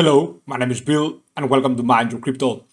Hello, my name is Bill and welcome to Mind Your Crypto.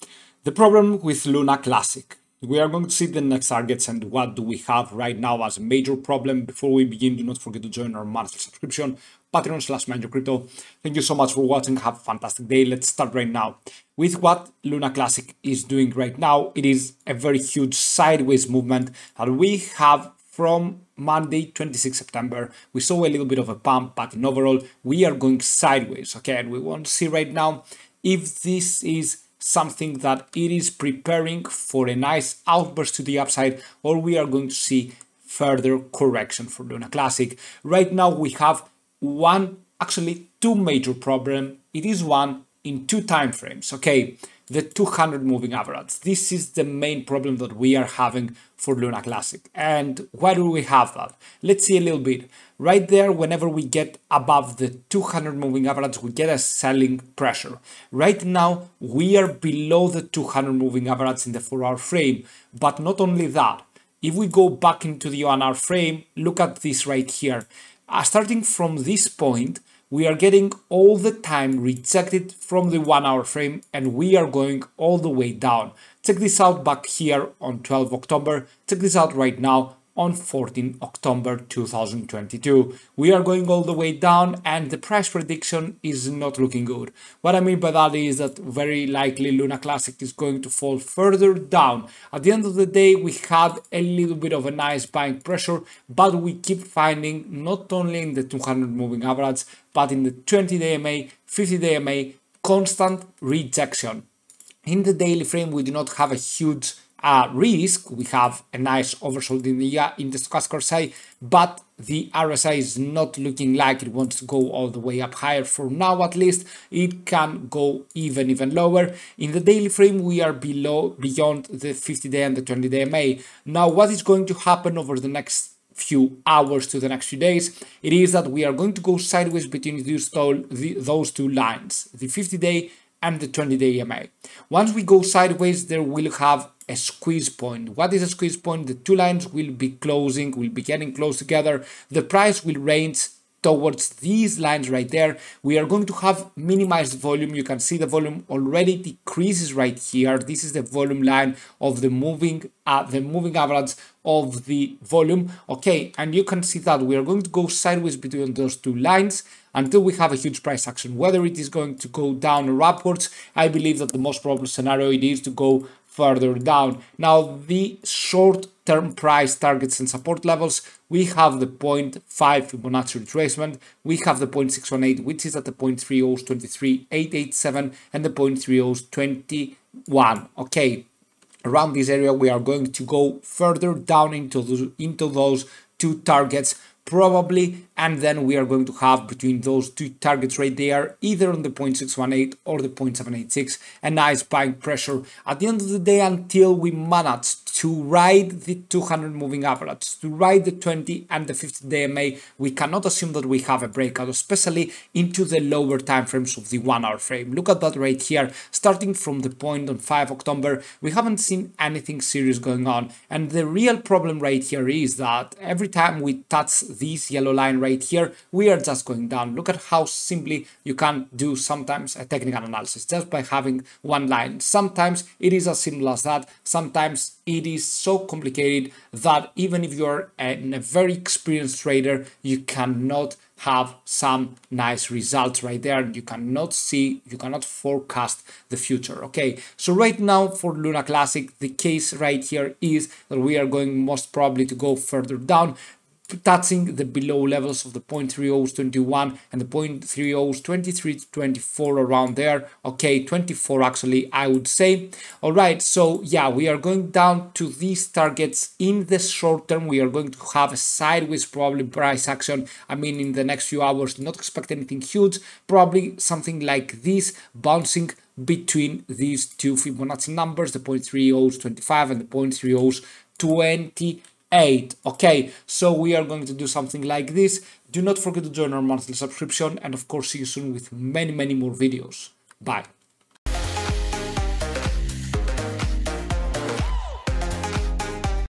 The problem with Luna Classic. We are going to see the next targets and what do we have right now as a major problem. Before we begin, do not forget to join our monthly subscription, Patreon/MindYourCrypto. Thank you so much for watching. Have a fantastic day. Let's start right now with what Luna Classic is doing right now. It is a very huge sideways movement that we have from Monday, 26 September. We saw a little bit of a pump, but in overall, we are going sideways, okay? And we want to see right now if this is something that it is preparing for a nice outburst to the upside, or we are going to see further correction for Luna Classic. Right now, we have actually two major problems. It is one in two time frames, okay? The 200 moving average. This is the main problem that we are having for Luna Classic. And why do we have that? Let's see a little bit. Right there, whenever we get above the 200 moving average, we get a selling pressure. Right now, we are below the 200 moving average in the 4-hour frame. But not only that, if we go back into the 1-hour frame, look at this right here. Starting from this point, we are getting all the time rejected from the 1-hour frame and we are going all the way down. Check this out back here on 12 October. Check this out right now on 14 October 2022. We are going all the way down and the price prediction is not looking good. What I mean by that is that very likely Luna Classic is going to fall further down. At the end of the day, we had a little bit of a nice buying pressure, but we keep finding not only in the 200 moving average, but in the 20-day MA, 50-day MA, constant rejection. In the daily frame, we do not have a huge risk. We have a nice oversold in the stochastic RSI, but the RSI is not looking like it wants to go all the way up higher. For now, at least, it can go even lower. In the daily frame, we are beyond the 50-day and the 20-day MA. Now, what is going to happen over the next few hours to the next few days? It is that we are going to go sideways between those two lines, the 50-day and the 20-day MA. Once we go sideways, there will have a squeeze point. What is a squeeze point? The two lines will be getting close together. The price will range towards these lines right there. We are going to have minimized volume. You can see the volume already decreases right here. This is the volume line of the moving average of the volume. Okay, and you can see that we are going to go sideways between those two lines until we have a huge price action. Whether it is going to go down or upwards, I believe that the most probable scenario it is to go further down. Now, the short-term price targets and support levels, we have the 0.5 Fibonacci retracement, we have the 0.618, which is at the 0.30's 23,887 and the 0.30's 21. Okay, around this area, we are going to go further down into those two targets probably, and then we are going to have between those two targets right there, either on the 0.618 or the 0.786, a nice buying pressure at the end of the day until we manage to ride the 200 moving average, to ride the 20 and the 50-day MA. We cannot assume that we have a breakout, especially into the lower time frames of the 1-hour frame. Look at that right here. Starting from the point on 5 October, we haven't seen anything serious going on. And the real problem right here is that every time we touch this yellow line right here, we are just going down. Look at how simply you can do sometimes a technical analysis just by having one line. Sometimes it is as simple as that. Sometimes it is so complicated that even if you're a very experienced trader, you cannot have some nice results right there. You cannot forecast the future. Okay, so right now for Luna Classic, the case right here is that we are going most probably to go further down, touching the below levels of the 0.30's 21 and the 0.30's 23 to 24 around there. Okay, 24 actually, I would say. All right, so yeah, we are going down to these targets in the short term. We are going to have a sideways probably price action. I mean, in the next few hours, not expect anything huge, probably something like this, bouncing between these two Fibonacci numbers, the 0.30's 25 and the 0.30's 28. Okay, so we are going to do something like this. Do not forget to join our monthly subscription and of course see you soon with many more videos. Bye.